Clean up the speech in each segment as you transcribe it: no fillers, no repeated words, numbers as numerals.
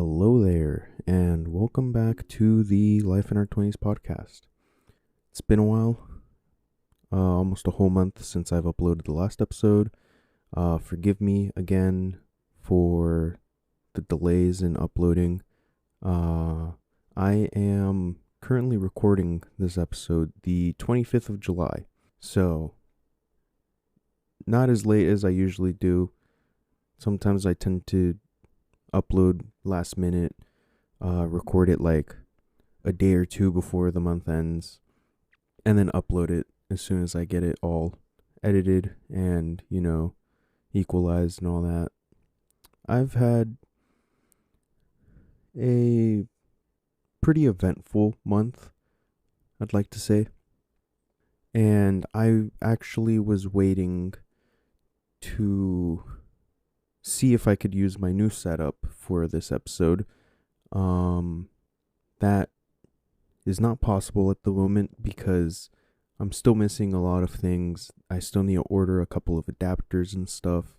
Hello there, and welcome back to the Life in Our 20s podcast. It's been a while, almost a whole month since I've uploaded the last episode. Forgive me again for the delays in uploading. I am currently recording this episode the 25th of July, so not as late as I usually do. Sometimes I tend to upload last minute, record it like a day or two before the month ends, and then upload it as soon as I get it all edited and, equalized and all that. I've had a pretty eventful month, I'd like to say. And I actually was waiting to see if I could use my new setup for this episode. That is not possible at the moment because I'm still missing a lot of things. I still need to order a couple of adapters and stuff.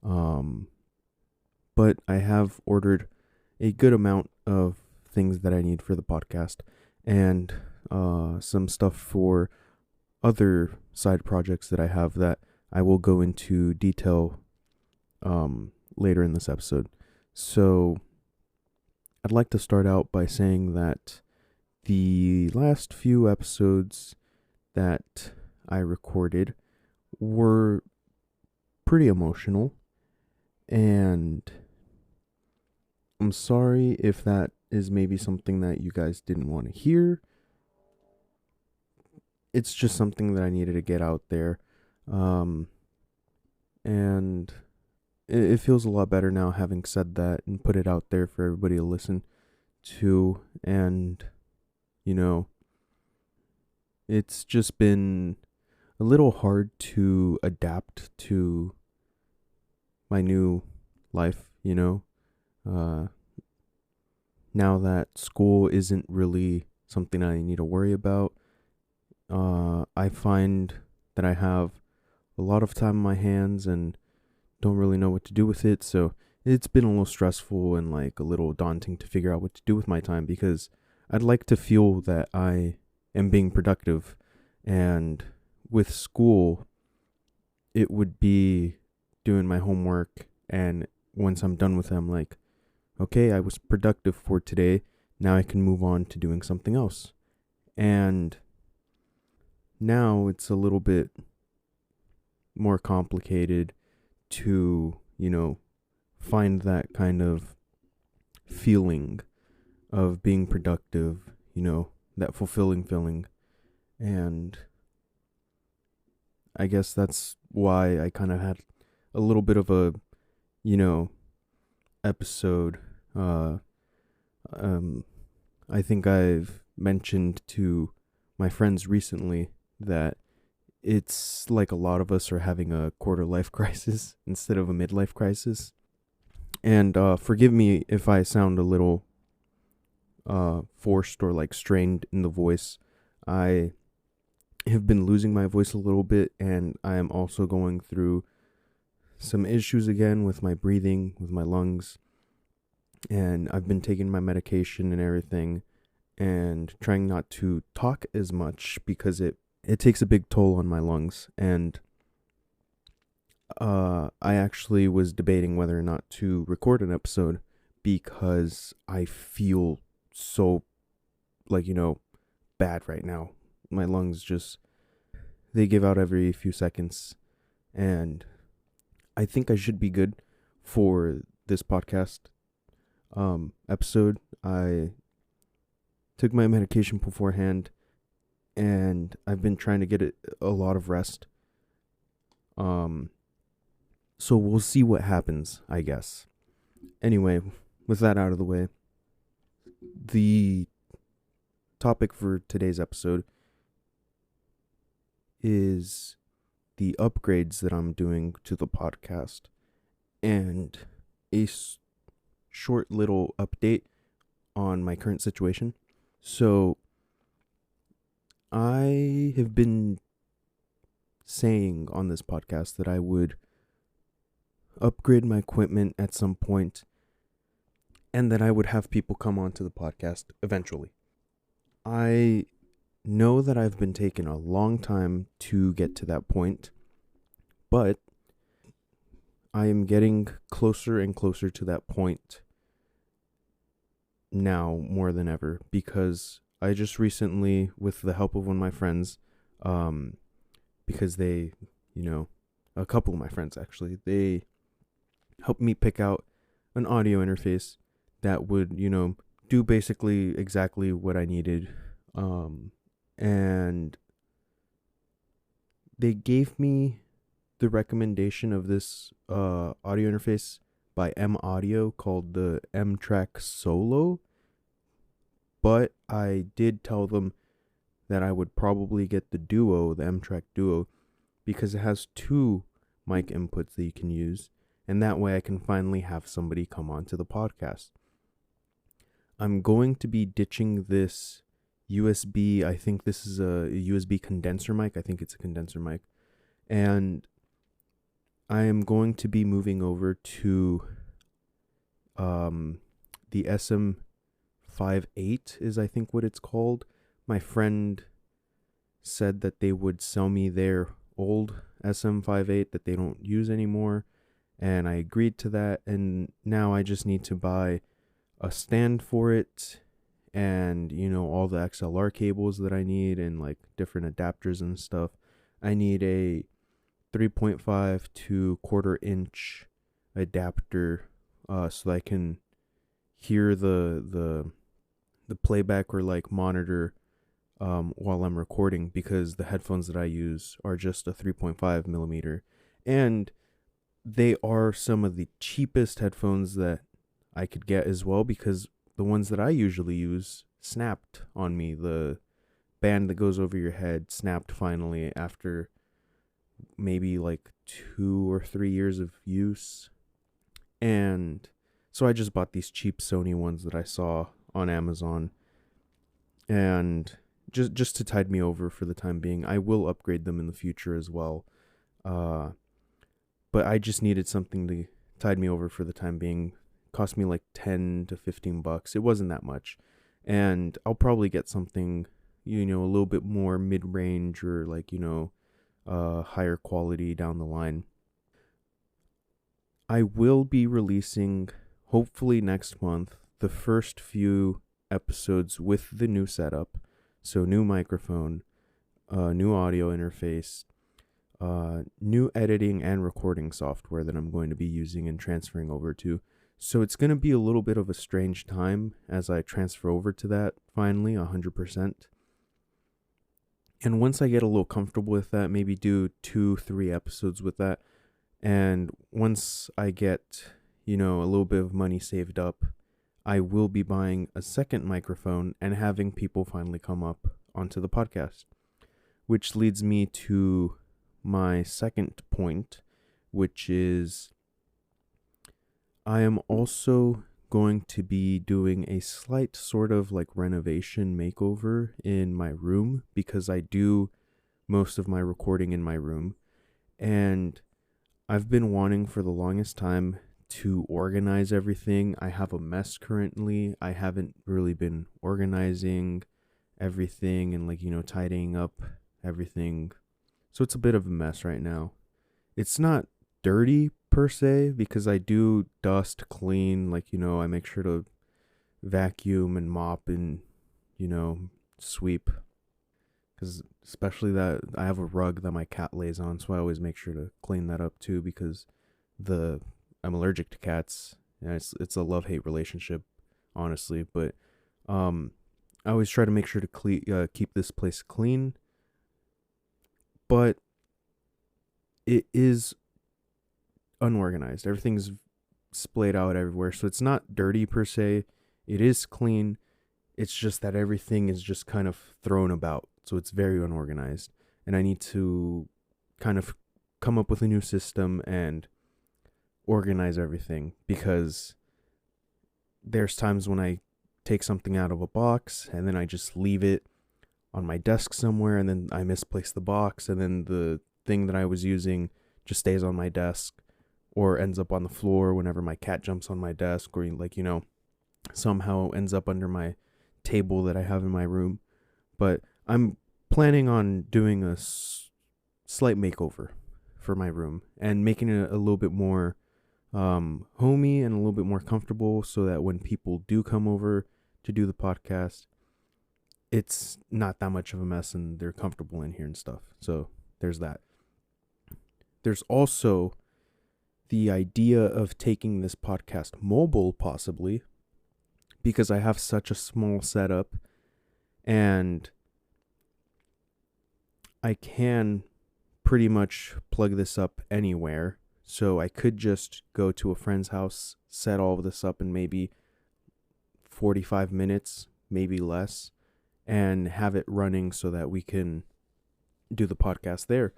But I have ordered a good amount of things that I need for the podcast and some stuff for other side projects that I have that I will go into detail later in this episode. So I'd like to start out by saying that the last few episodes that I recorded were pretty emotional, and I'm sorry if that is maybe something that you guys didn't want to hear. It's just something that I needed to get out there. And it feels a lot better now having said that and put it out there for everybody to listen to. And, it's just been a little hard to adapt to my new life, now that school isn't really something I need to worry about. I find that I have a lot of time on my hands and don't really know what to do with it, so it's been a little stressful and like a little daunting to figure out what to do with my time, because I'd like to feel that I am being productive. And with school, it would be doing my homework, and once I'm done with it, I'm like, okay, I was productive for today, now I can move on to doing something else. And now it's a little bit more complicated to, find that kind of feeling of being productive, that fulfilling feeling. And I guess that's why I kind of had a little bit of a, episode. I think I've mentioned to my friends recently that it's like a lot of us are having a quarter life crisis instead of a midlife crisis. And forgive me if I sound a little forced or like strained in the voice. I have been losing my voice a little bit, and I am also going through some issues again with my breathing, with my lungs. And I've been taking my medication and everything and trying not to talk as much because it takes a big toll on my lungs. And I actually was debating whether or not to record an episode because I feel so, like, bad right now. My lungs just, they give out every few seconds. And I think I should be good for this podcast episode. I took my medication beforehand, and I've been trying to get a lot of rest. So we'll see what happens, I guess. Anyway, with that out of the way, the topic for today's episode is the upgrades that I'm doing to the podcast and a short little update on my current situation. So I have been saying on this podcast that I would upgrade my equipment at some point, and that I would have people come onto the podcast eventually. I know that I've been taking a long time to get to that point, but I am getting closer and closer to that point now more than ever, because I just recently, with the help of one of my friends, because they, a couple of my friends actually, they helped me pick out an audio interface that would, do basically exactly what I needed. And they gave me the recommendation of this audio interface by M Audio called the M-Track Solo. But I did tell them that I would probably get the Duo, the M-Track Duo, because it has 2 mic inputs that you can use, and that way I can finally have somebody come on to the podcast. I'm going to be ditching this USB, I think this is a USB condenser mic, I think it's a condenser mic, and I am going to be moving over to the SM58 is I think what it's called. My friend said that they would sell me their old SM58 that they don't use anymore, and I agreed to that, and now I just need to buy a stand for it and all the XLR cables that I need and like different adapters and stuff. I need a 3.5 to 1/4 inch adapter so I can hear the playback or like monitor while I'm recording, because the headphones that I use are just a 3.5 millimeter, and they are some of the cheapest headphones that I could get as well, because the ones that I usually use snapped on me. The band that goes over your head snapped finally after maybe like 2 or 3 years of use. And so I just bought these cheap Sony ones that I saw on Amazon, and just to tide me over for the time being. I will upgrade them in the future as well. But I just needed something to tide me over for the time being. Cost me like $10 to $15. It wasn't that much. And I'll probably get something, a little bit more mid-range or like, higher quality down the line. I will be releasing, hopefully next month, the first few episodes with the new setup. So new microphone, new audio interface, new editing and recording software that I'm going to be using and transferring over to. So it's going to be a little bit of a strange time as I transfer over to that finally, 100%. And once I get a little comfortable with that, maybe do 2-3 episodes with that. And once I get, a little bit of money saved up, I will be buying a second microphone and having people finally come up onto the podcast. Which leads me to my second point, which is I am also going to be doing a slight sort of like renovation makeover in my room, because I do most of my recording in my room, and I've been wanting for the longest time to organize everything. I have a mess currently. I haven't really been organizing everything and like, tidying up everything. So it's a bit of a mess right now. It's not dirty per se, because I do dust, clean, like, I make sure to vacuum and mop and, sweep. Because especially that I have a rug that my cat lays on, so I always make sure to clean that up too, because I'm allergic to cats. And it's a love-hate relationship, honestly. But I always try to make sure to keep this place clean. But it is unorganized. Everything's splayed out everywhere. So it's not dirty per se. It is clean. It's just that everything is just kind of thrown about. So it's very unorganized. And I need to kind of come up with a new system and organize everything, because there's times when I take something out of a box and then I just leave it on my desk somewhere, and then I misplace the box, and then the thing that I was using just stays on my desk or ends up on the floor whenever my cat jumps on my desk, or like, somehow ends up under my table that I have in my room. But I'm planning on doing a slight makeover for my room and making it a little bit more homey and a little bit more comfortable, so that when people do come over to do the podcast, it's not that much of a mess and they're comfortable in here and stuff. So there's that. There's also the idea of taking this podcast mobile, possibly, because I have such a small setup and I can pretty much plug this up anywhere. So I could just go to a friend's house, set all of this up in maybe 45 minutes, maybe less, and have it running so that we can do the podcast there.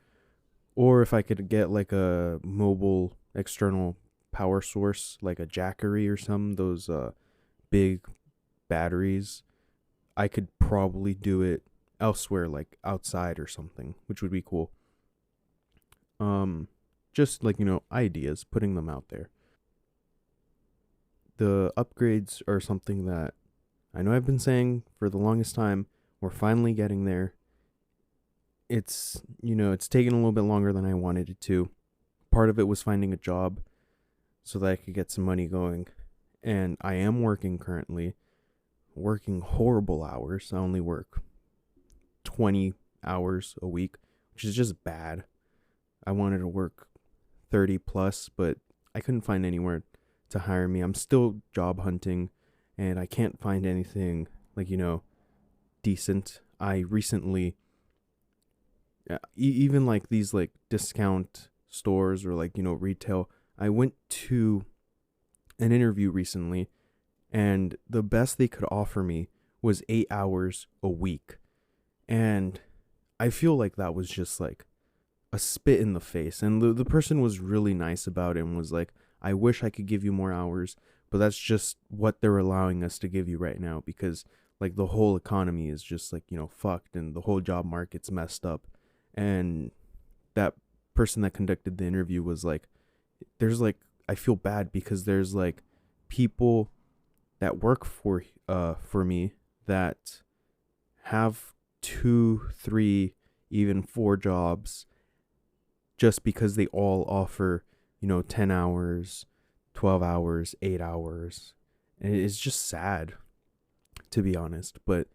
Or if I could get like a mobile external power source, like a Jackery or some, those big batteries, I could probably do it elsewhere, like outside or something, which would be cool. Just like, ideas, putting them out there. The upgrades are something that I know I've been saying for the longest time. We're finally getting there. It's taken a little bit longer than I wanted it to. Part of it was finding a job so that I could get some money going. And I am working currently, working horrible hours. I only work 20 hours a week, which is just bad. I wanted to work 30 plus, but I couldn't find anywhere to hire me. I'm still job hunting and I can't find anything like, decent. I recently, even like these like discount stores or like, retail, I went to an interview recently and the best they could offer me was 8 hours a week. And I feel like that was just like a spit in the face. And the person was really nice about it and was like, I wish I could give you more hours, but that's just what they're allowing us to give you right now, because like the whole economy is just like, fucked, and the whole job market's messed up. And that person that conducted the interview was like, I feel bad because there's like people that work for me that have 2, 3, even 4 jobs, just because they all offer, 10 hours, 12 hours, 8 hours. And it's just sad, to be honest. But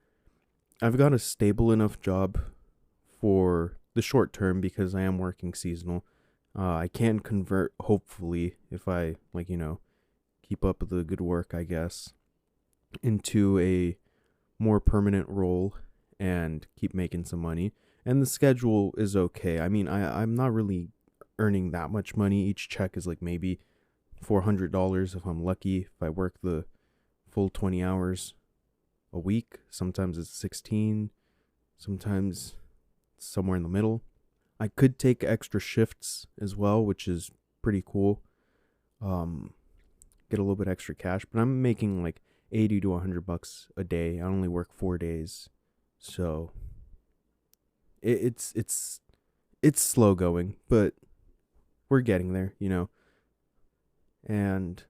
I've got a stable enough job for the short term because I am working seasonal. I can convert, hopefully, if I, keep up the good work, I guess, into a more permanent role and keep making some money. And the schedule is okay. I mean, I'm not really earning that much money. Each check is like maybe $400 if I'm lucky, if I work the full 20 hours a week. Sometimes it's 16, sometimes it's somewhere in the middle. I could take extra shifts as well, which is pretty cool. Get a little bit extra cash, but I'm making like 80 to $100 a day. I only work 4 days. So it's slow going, but we're getting there, And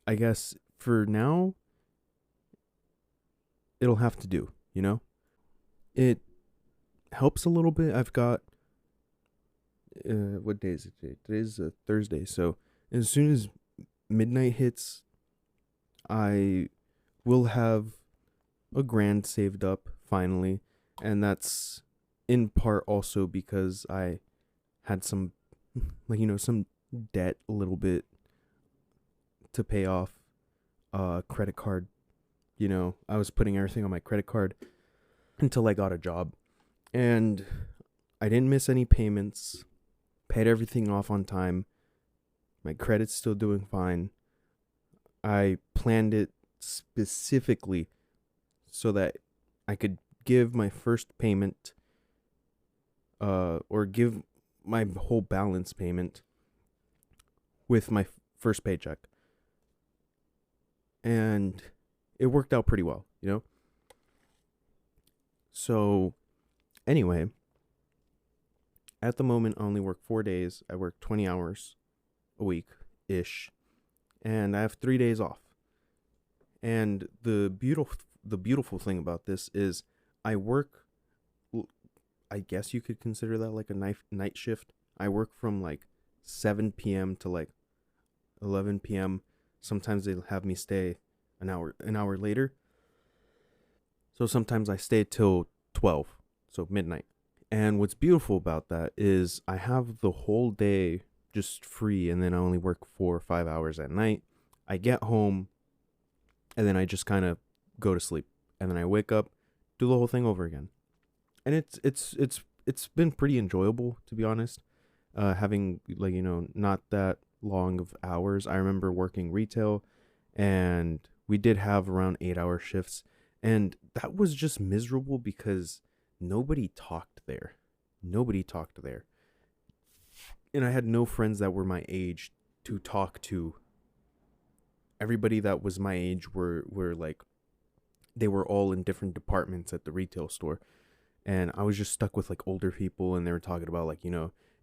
I guess for now, it'll have to do, It helps a little bit. I've got, what day is it today? Today's a Thursday. So as soon as midnight hits, I will have a grand saved up finally. And that's in part also because I had some, some debt a little bit to pay off credit card. I was putting everything on my credit card until I got a job. And I didn't miss any payments, paid everything off on time. My credit's still doing fine. I planned it specifically so that I could give my first payment, or give my whole balance payment with my first paycheck. And it worked out pretty well, So anyway, at the moment, I only work 4 days. I work 20 hours a week-ish. And I have 3 days off. And the beautiful thing about this is I work, I guess you could consider that like a night shift. I work from like 7 p.m. to like 11 p.m. Sometimes they'll have me stay an hour later. So sometimes I stay till 12, so midnight. And what's beautiful about that is I have the whole day just free, and then I only work 4 or 5 hours at night. I get home, and then I just kind of go to sleep, and then I wake up, do the whole thing over again. And it's been pretty enjoyable, to be honest. Having, like, not that long of hours. I remember working retail, and we did have around 8-hour shifts, and that was just miserable because nobody talked there. Nobody talked there. And I had no friends that were my age to talk to. Everybody that was my age were like, they were all in different departments at the retail store. And I was just stuck with like older people, and they were talking about like,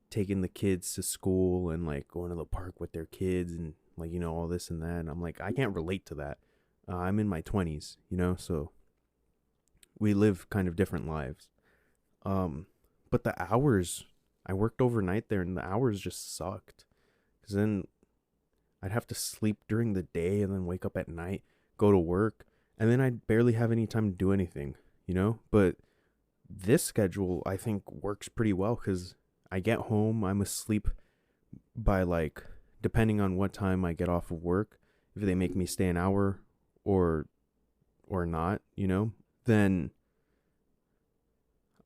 taking the kids to school and like going to the park with their kids and like, all this and that. And I'm like, I can't relate to that. I'm in my 20s, so we live kind of different lives. But the hours, I worked overnight there, and the hours just sucked. Because then I'd have to sleep during the day and then wake up at night, go to work, and then I'd barely have any time to do anything. But this schedule, I think, works pretty well because I get home, I'm asleep by like, depending on what time I get off of work, if they make me stay an hour or not, then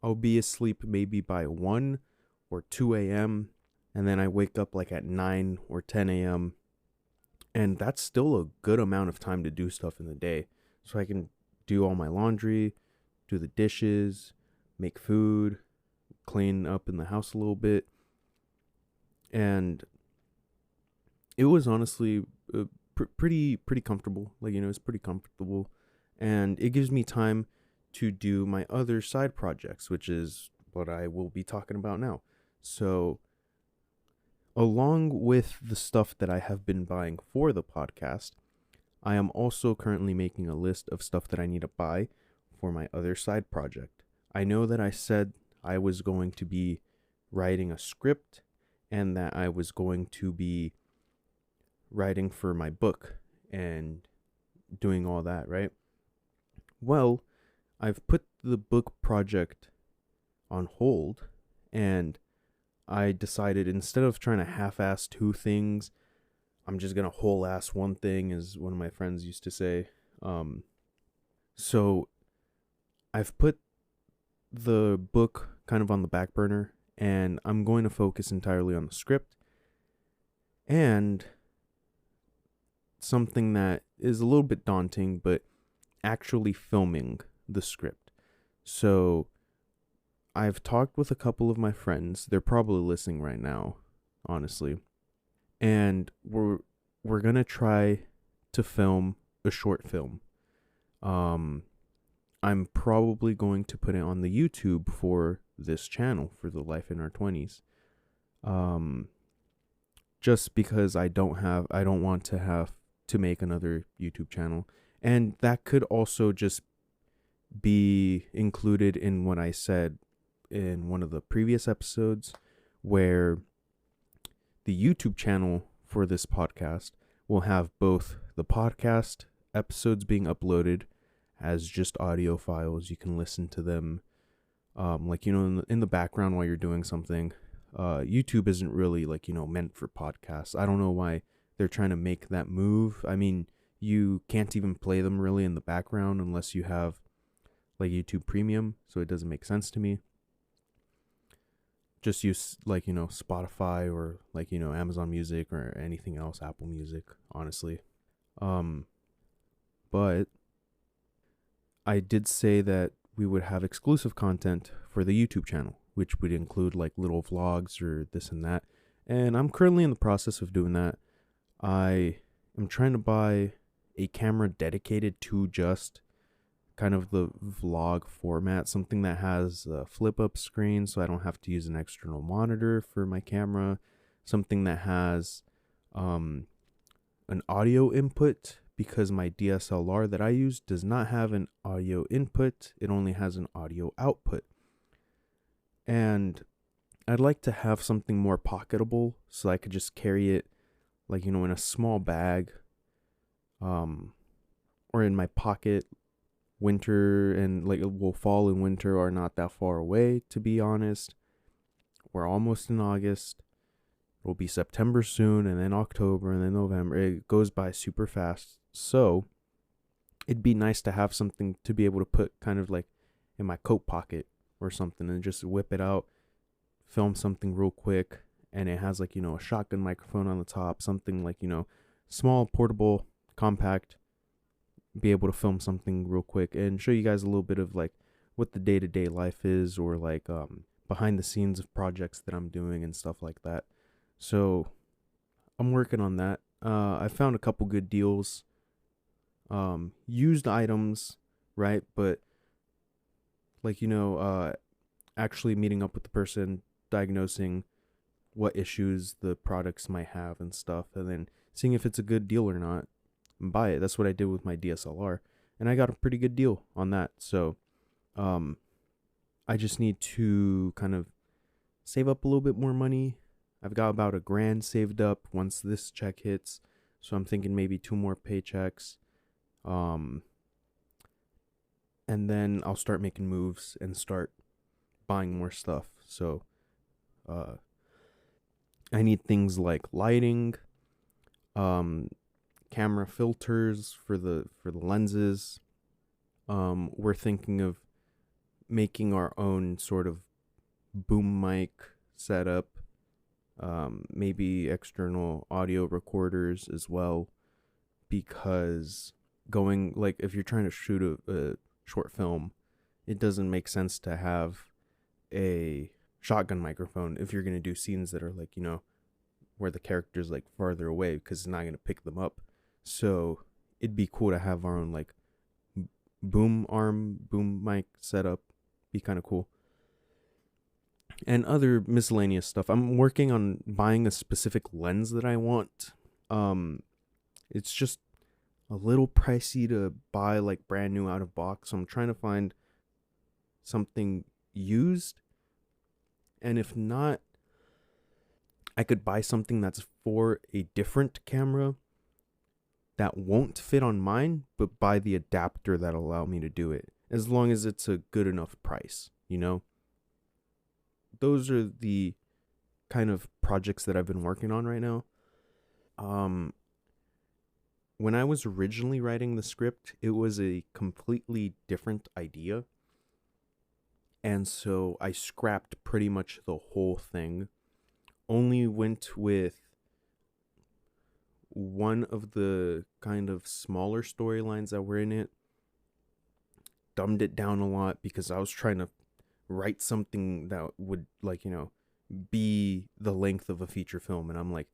I'll be asleep maybe by 1 or 2 a.m. And then I wake up like at 9 or 10 a.m. And that's still a good amount of time to do stuff in the day. So I can do all my laundry, do the dishes, make food, clean up in the house a little bit. And it was honestly pretty comfortable. Like, it's pretty comfortable. And it gives me time to do my other side projects, which is what I will be talking about now. So, along with the stuff that I have been buying for the podcast, I am also currently making a list of stuff that I need to buy for my other side project. I know that I said I was going to be writing a script and that I was going to be writing for my book and doing all that, right? Well, I've put the book project on hold, and I decided, instead of trying to half-ass two things, I'm just gonna whole-ass one thing, as one of my friends used to say. So I've put the book kind of on the back burner, and I'm going to focus entirely on the script and something that is a little bit daunting, but actually filming the script. So I've talked with a couple of my friends. They're probably listening right now, honestly. And we're going to try to film a short film. I'm probably going to put it on the YouTube for this channel, for the Life in Our 20s. Just because I don't want to have to make another YouTube channel. And that could also just be included in what I said in one of the previous episodes, where the YouTube channel for this podcast will have both the podcast episodes being uploaded as just audio files. You can listen to them, like, in the background while you're doing something. YouTube isn't really like, meant for podcasts. I don't know why they're trying to make that move. I mean, you can't even play them really in the background unless you have like YouTube Premium, so it doesn't make sense to me. Just use like, Spotify or like, Amazon Music or anything else, Apple Music, honestly. But I did say that we would have exclusive content for the YouTube channel, which would include like little vlogs or this and that. And I'm currently in the process of doing that. I am trying to buy a camera dedicated to just kind of the vlog format, something that has a flip up screen so I don't have to use an external monitor for my camera, something that has an audio input, because my DSLR that I use does not have an audio input, it only has an audio output. And I'd like to have something more pocketable so I could just carry it, like, in a small bag, or in my pocket. Winter and fall and winter are not that far away, to be honest. We're almost in August. It'll be September soon, and then October, and then November. It goes by super fast. So it'd be nice to have something to be able to put kind of like in my coat pocket or something and just whip it out, film something real quick. And it has like, a shotgun microphone on the top, something like, small, portable, compact, be able to film something real quick and show you guys a little bit of like what the day-to-day life is, or like behind the scenes of projects that I'm doing and stuff like that. So I'm working on that. I found a couple good deals, used items, right? But like, actually meeting up with the person, diagnosing what issues the products might have and stuff, and then seeing if it's a good deal or not and buy it. That's what I did with my DSLR, and I got a pretty good deal on that. So I just need to kind of save up a little bit more money. I've got about $1,000 saved up once this check hits, so I'm thinking maybe 2 more paychecks, and then I'll start making moves and start buying more stuff. So I need things like lighting, camera filters for the lenses. We're thinking of making our own sort of boom mic setup, maybe external audio recorders as well, because going, like, if you're trying to shoot a short film, it doesn't make sense to have a shotgun microphone if you're going to do scenes that are like, where the character's like farther away, because it's not going to pick them up. So it'd be cool to have our own like boom mic setup. Be kind of cool. And other miscellaneous stuff. I'm working on buying a specific lens that I want. It's just a little pricey to buy like brand new out of box. So I'm trying to find something used. And if not, I could buy something that's for a different camera that won't fit on mine, but buy the adapter that'll allow me to do it, as long as it's a good enough price, Those are the kind of projects that I've been working on right now. When I was originally writing the script, it was a completely different idea. And so I scrapped pretty much the whole thing. Only went with one of the kind of smaller storylines that were in it. Dumbed it down a lot because I was trying to write something that would, like, be the length of a feature film. And I'm like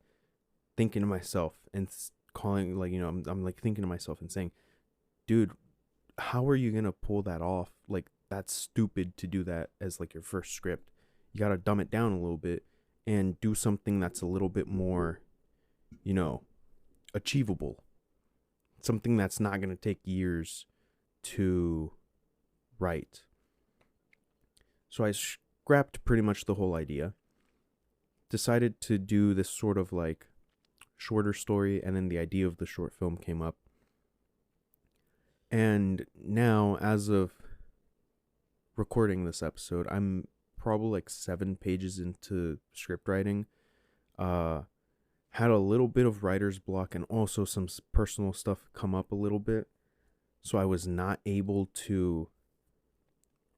thinking to myself and calling, like, I'm like thinking to myself and saying, dude, how are you going to pull that off? Like, that's stupid to do that as like your first script. You got to dumb it down a little bit and do something that's a little bit more, achievable. Something that's not going to take years to write. So I scrapped pretty much the whole idea. Decided to do this sort of like shorter story, and then the idea of the short film came up. And now, as of recording this episode, I'm probably like 7 pages into script writing. Had a little bit of writer's block and also some personal stuff come up a little bit. So I was not able to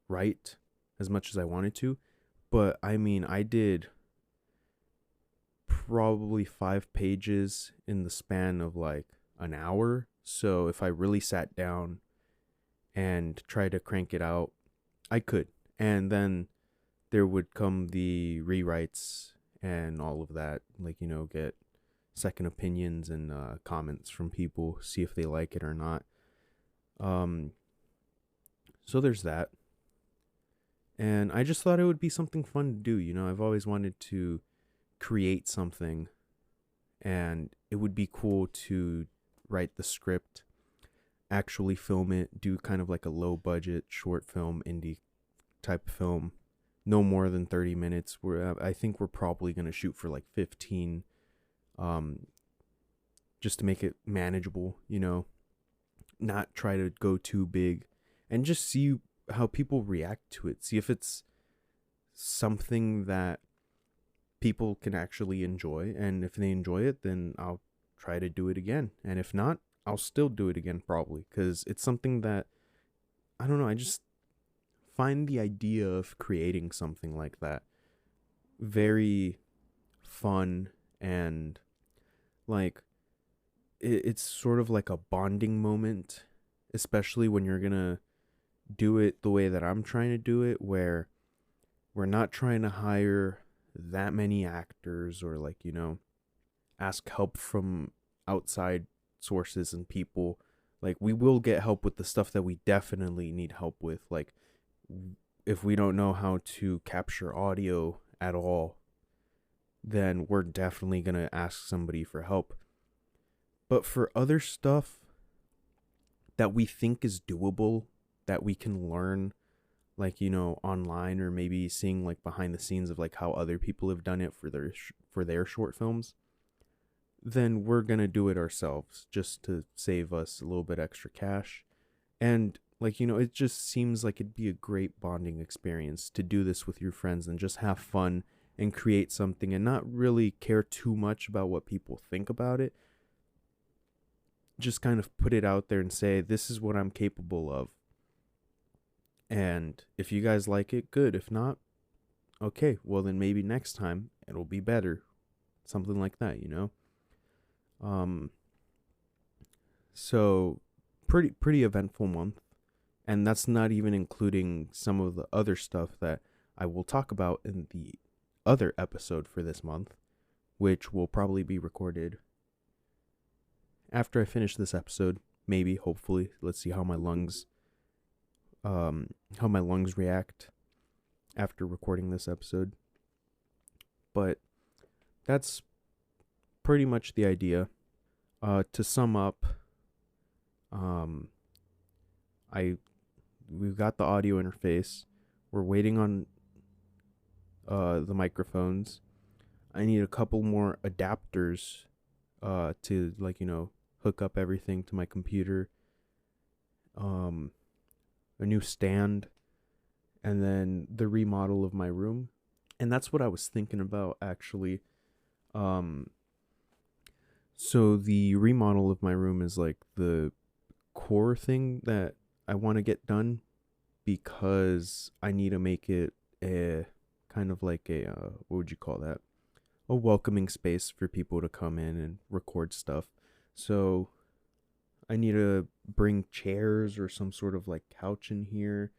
write as much as I wanted to. But I mean, I did probably 5 pages in the span of like an hour. So if I really sat down and tried to crank it out, I could. And then there would come the rewrites and all of that, like, get second opinions and comments from people, see if they like it or not. So there's that. And I just thought it would be something fun to do. I've always wanted to create something, and it would be cool to write the script, actually film it, do kind of like a low budget short film, indie type film, no more than 30 minutes. I think we're probably going to shoot for like 15, just to make it manageable, not try to go too big, and just see how people react to it. See if it's something that people can actually enjoy, and if they enjoy it, then I'll try to do it again, and if not, I'll still do it again probably, because it's something that, I don't know, I just find the idea of creating something like that very fun, and like it's sort of like a bonding moment, especially when you're gonna do it the way that I'm trying to do it, where we're not trying to hire that many actors or ask help from outside sources and people. Like, we will get help with the stuff that we definitely need help with. Like, if we don't know how to capture audio at all, then we're definitely going to ask somebody for help. But for other stuff that we think is doable, that we can learn, online, or maybe seeing behind the scenes of how other people have done it for their short films, then we're going to do it ourselves just to save us a little bit extra cash. And it just seems like it'd be a great bonding experience to do this with your friends and just have fun and create something and not really care too much about what people think about it. Just kind of put it out there and say, this is what I'm capable of. And if you guys like it, good. If not, okay, well then maybe next time it'll be better. Something like that, So pretty eventful month. And that's not even including some of the other stuff that I will talk about in the other episode for this month, which will probably be recorded after I finish this episode. Maybe, hopefully. Let's see how my lungs react after recording this episode. But that's pretty much the idea. To sum up, we've got the audio interface. We're waiting on the microphones. I need a couple more adapters to hook up everything to my computer. A new stand, and then the remodel of my room. And that's what I was thinking about, actually. So the remodel of my room is the core thing that I want to get done, because I need to make it a kind of what would you call that? A welcoming space for people to come in and record stuff. So I need to bring chairs or some sort of couch in here,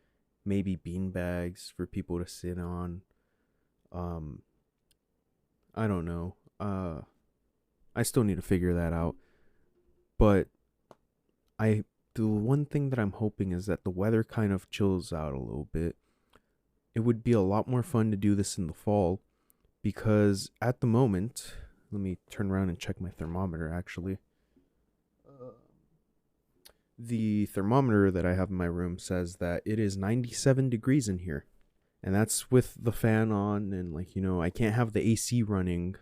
maybe bean bags for people to sit on. I don't know. I still need to figure that out. But the one thing that I'm hoping is that the weather kind of chills out a little bit. It would be a lot more fun to do this in the fall, because at the moment, let me turn around and check my thermometer, actually. The thermometer that I have in my room says that it is 97 degrees in here. And that's with the fan on, and I can't have the AC running,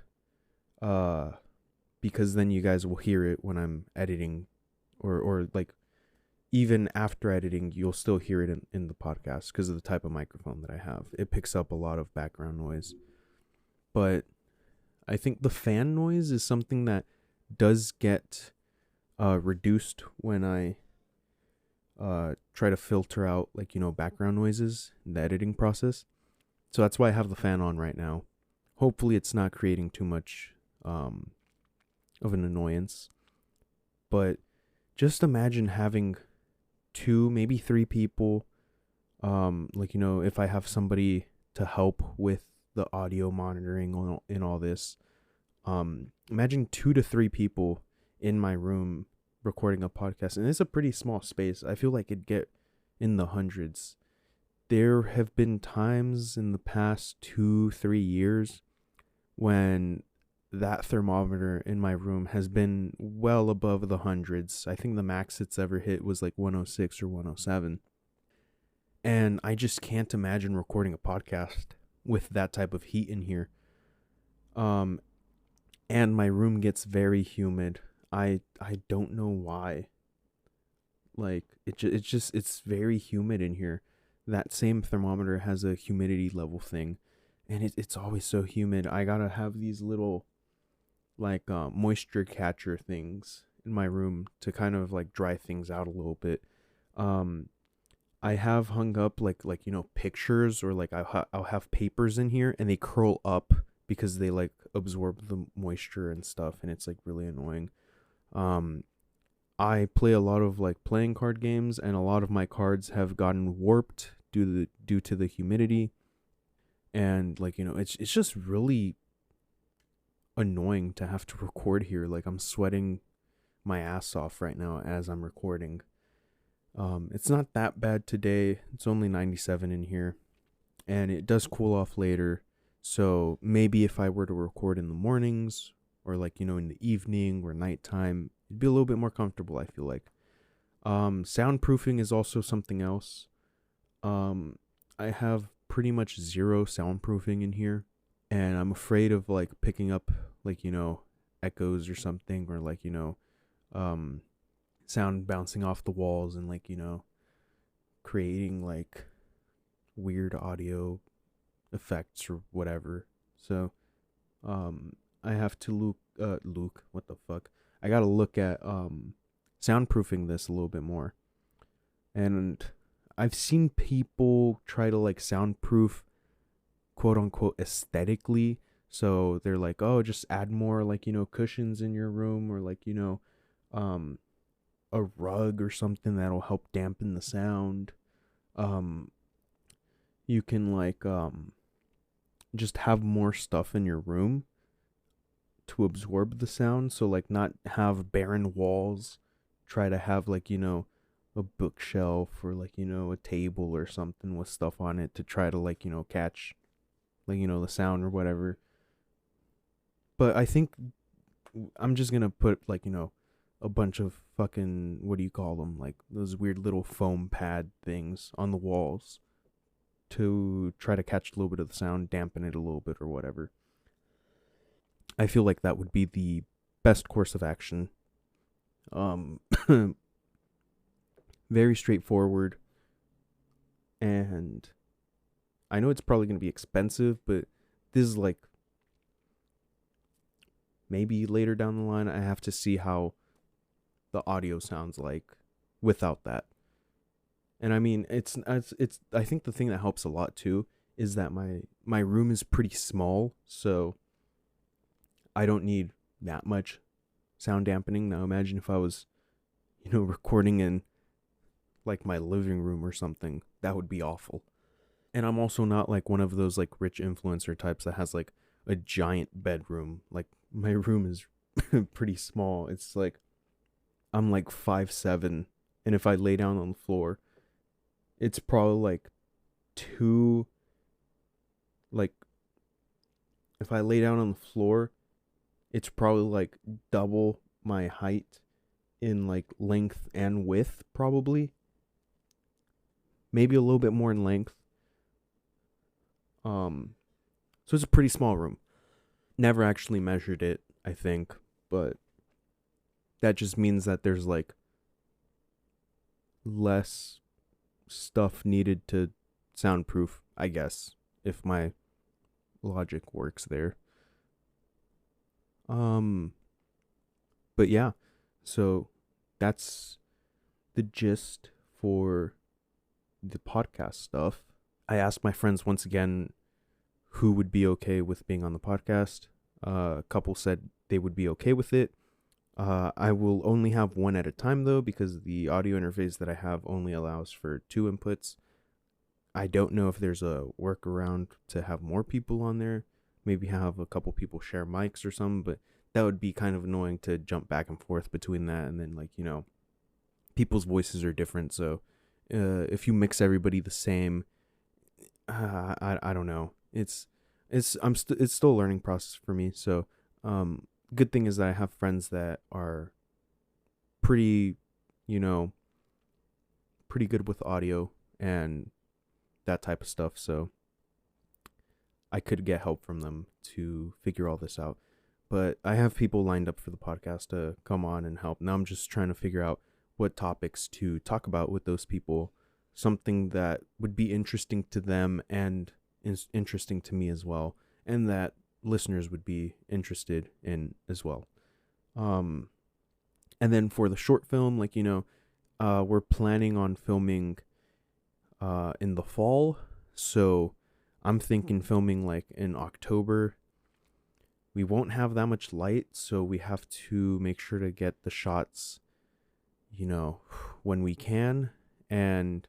because then you guys will hear it when I'm editing, or even after editing, you'll still hear it in the podcast because of the type of microphone that I have. It picks up a lot of background noise. But I think the fan noise is something that does get reduced when I try to filter out background noises in the editing process. So that's why I have the fan on right now. Hopefully it's not creating too much of an annoyance. But just imagine having 2, maybe 3 people, if I have somebody to help with the audio monitoring in all this, imagine 2 to 3 people in my room recording a podcast. And it's a pretty small space. I feel like it'd get in the hundreds. There have been times in the past 2-3 years when that thermometer in my room has been well above the hundreds. I think the max it's ever hit was like 106 or 107. And I just can't imagine recording a podcast with that type of heat in here. Um and my room gets very humid. I don't know why. Like it's very humid in here. That same thermometer has a humidity level thing, and it's always so humid. I gotta have these little like moisture catcher things in my room to kind of like dry things out a little bit. Um, I have hung up like pictures, or like I'll have papers in here and they curl up because they like absorb the moisture and stuff, and it's like really annoying. Um, I play a lot of like playing card games, and a lot of my cards have gotten warped due to the humidity, and like it's just really annoying to have to record here. Like I'm sweating my ass off right now as I'm recording. It's not that bad today. It's only 97 in here, and it does cool off later. So maybe if I were to record in the mornings, or like in the evening or nighttime, it'd be a little bit more comfortable, I feel like. Soundproofing is also something else. I have pretty much zero soundproofing in here, and I'm afraid of like picking up like echoes or something, or like um sound bouncing off the walls, and like creating like weird audio effects or whatever. So I have to look what the fuck, I gotta look at soundproofing this a little bit more. And I've seen people try to like soundproof, quote unquote, aesthetically. So they're like, oh, just add more like cushions in your room, or like um a rug or something that'll help dampen the sound. um you can like just have more stuff in your room to absorb the sound, so like not have barren walls. Try to have like a bookshelf, or like a table or something with stuff on it to try to like catch like the sound or whatever. But I think I'm just gonna put like a bunch of fucking, what do you call them, like those weird little foam pad things on the walls to try to catch a little bit of the sound, dampen it a little bit or whatever. I feel like that would be the best course of action. Um, Very straightforward, and I know it's probably going to be expensive, but this is like maybe later down the line I have to see how the audio sounds like without that. And I mean, it's I think the thing that helps a lot too is that my room is pretty small, so I don't need that much sound dampening. Now imagine if I was, recording in like my living room or something. That would be awful. And I'm also not like one of those like rich influencer types that has like a giant bedroom. Like my room is pretty small. It's like I'm like 5'7", and if I lay down on the floor, it's probably like two, like if I lay down on the floor, it's probably like double my height in like length and width, probably. Maybe a little bit more in length. So it's a pretty small room. Never actually measured it, I think, but that just means that there's like less stuff needed to soundproof, I guess, if my logic works there. Um but yeah, so that's the gist for the podcast stuff. I asked my friends once again who would be okay with being on the podcast. A couple said they would be okay with it. I will only have one at a time though, because the audio interface that I have only allows for 2 inputs. I don't know if there's a workaround to have more people on there. Maybe have a couple people share mics or something, but that would be kind of annoying to jump back and forth between that. And then like, people's voices are different. So if you mix everybody the same, I don't know. It's still a learning process for me. So Good thing is that I have friends that are pretty, you know, pretty good with audio and that type of stuff. So I could get help from them to figure all this out. But I have people lined up for the podcast to come on and help. Now I'm just trying to figure out what topics to talk about with those people. Something that would be interesting to them and is interesting to me as well, and that listeners would be interested in as well. Um, and then for the short film, we're planning on filming in the fall. So I'm thinking filming like in October. We won't have that much light, so we have to make sure to get the shots, you know, when we can. And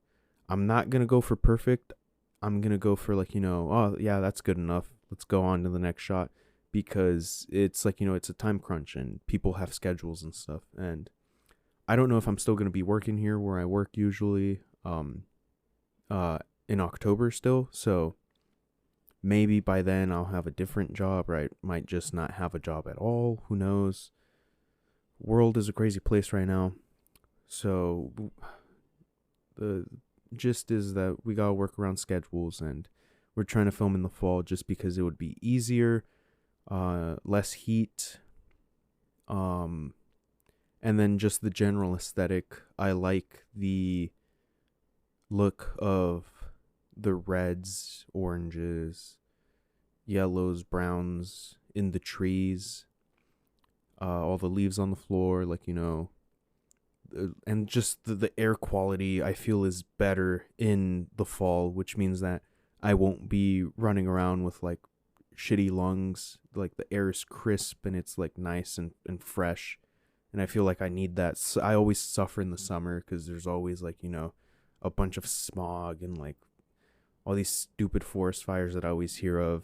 I'm not going to go for perfect. I'm going to go for oh, yeah, that's good enough. Let's go on to the next shot, because it's it's a time crunch and people have schedules and stuff. And I don't know if I'm still going to be working here where I work usually in October still. So maybe by then I'll have a different job, or I might just not have a job at all. Who knows? World is a crazy place right now. So the gist is that we gotta work around schedules, and we're trying to film in the fall just because it would be easier, less heat, and then just the general aesthetic. I like the look of the reds, oranges, yellows, browns in the trees, all the leaves on the floor, and just the air quality I feel is better in the fall, which means that I won't be running around with like shitty lungs. Like the air is crisp and it's like nice and fresh. And I feel like I need that. So I always suffer in the summer because there's always a bunch of smog and like all these stupid forest fires that I always hear of.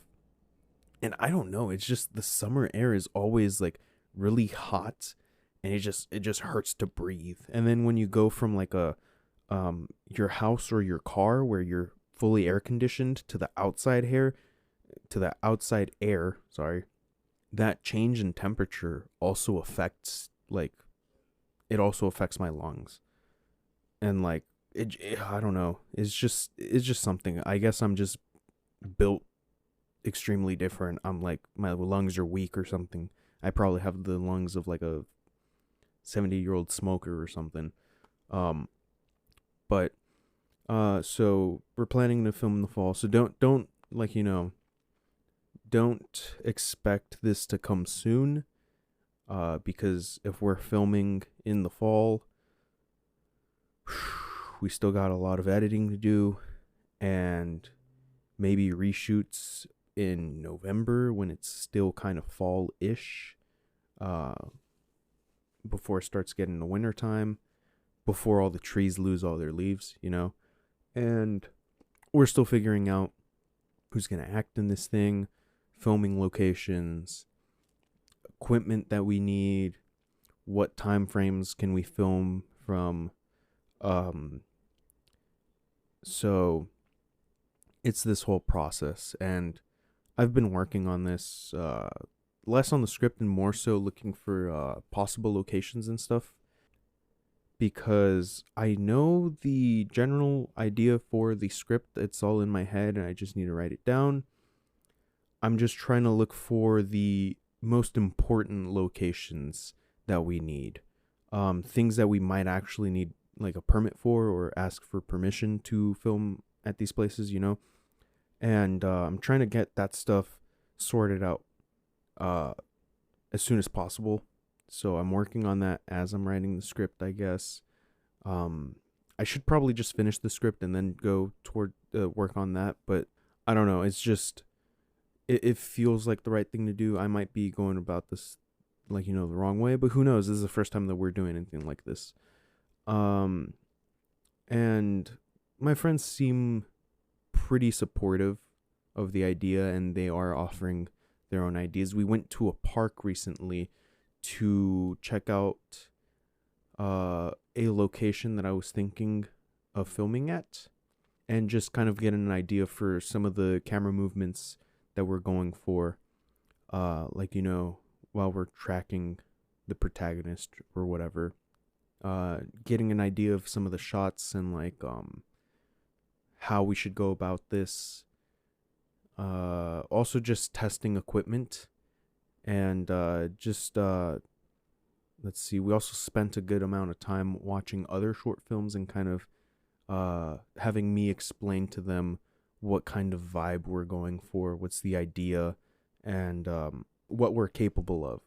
And I don't know, it's just the summer air is always like really hot, and it just hurts to breathe. And then when you go from like a your house or your car where you're fully air conditioned to the outside air, sorry, that change in temperature also affects my lungs. And I don't know, it's just something. I guess I'm just built extremely different. I'm like, my lungs are weak or something. I probably have the lungs of like a 70-year-old smoker or something. But so we're planning to film in the fall. So don't expect this to come soon. Because if we're filming in the fall, we still got a lot of editing to do, and maybe reshoots in November when it's still kind of fall-ish, before it starts getting the winter time, before all the trees lose all their leaves. And we're still figuring out who's going to act in this thing, filming locations, equipment that we need, what time frames can we film from. So it's this whole process, and I've been working on this, less on the script and more so looking for possible locations and stuff, because I know the general idea for the script. It's all in my head and I just need to write it down. I'm just trying to look for the most important locations that we need, things that we might actually need like a permit for or ask for permission to film at these places. And I'm trying to get that stuff sorted out as soon as possible. So I'm working on that as I'm writing the script, I guess. I should probably just finish the script and then go toward work on that, but I don't know. It's just it feels like the right thing to do. I might be going about this the wrong way, but who knows? This is the first time that we're doing anything like this. And my friends seem pretty supportive of the idea, and they are offering their own ideas. We went to a park recently to check out a location that I was thinking of filming at, and just kind of get an idea for some of the camera movements that we're going for. while we're tracking the protagonist or whatever. Getting an idea of some of the shots and like how we should go about this. Also just testing equipment and let's see, we also spent a good amount of time watching other short films and kind of having me explain to them what kind of vibe we're going for, what's the idea, and what we're capable of.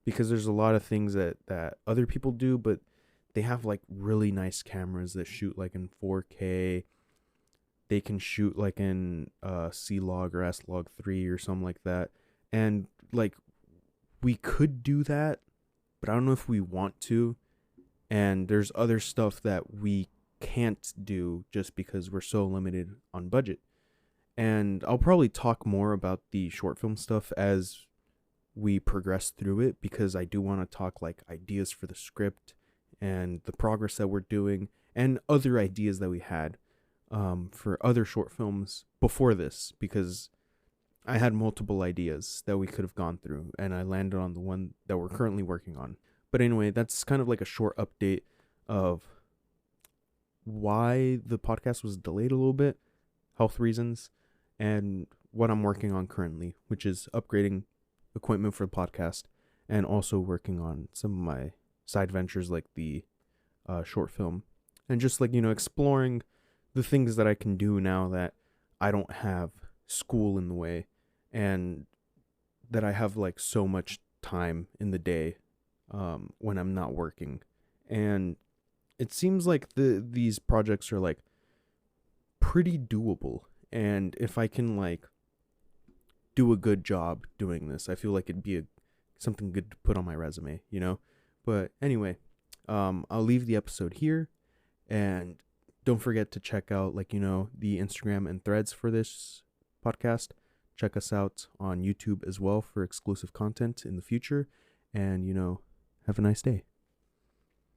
Because there's a lot of things that other people do, but they have like really nice cameras that shoot like in 4K. They can shoot like in C-Log or S-Log 3 or something like that. And like we could do that, but I don't know if we want to. And there's other stuff that we can't do just because we're so limited on budget. And I'll probably talk more about the short film stuff as we progress through it, because I do want to talk like ideas for the script and the progress that we're doing and other ideas that we had for other short films before this, because I had multiple ideas that we could have gone through and I landed on the one that we're currently working on. But anyway, that's kind of like a short update of why the podcast was delayed a little bit, health reasons, and what I'm working on currently, which is upgrading equipment for the podcast and also working on some of my side ventures like the short film and just like, exploring the things that I can do now that I don't have school in the way and that I have like so much time in the day when I'm not working. And it seems like these projects are like pretty doable, and if I can like do a good job doing this, I feel like it'd be something good to put on my resume, But anyway, I'll leave the episode here, and don't forget to check out the Instagram and Threads for this podcast. Check us out on YouTube as well for exclusive content in the future, and have a nice day.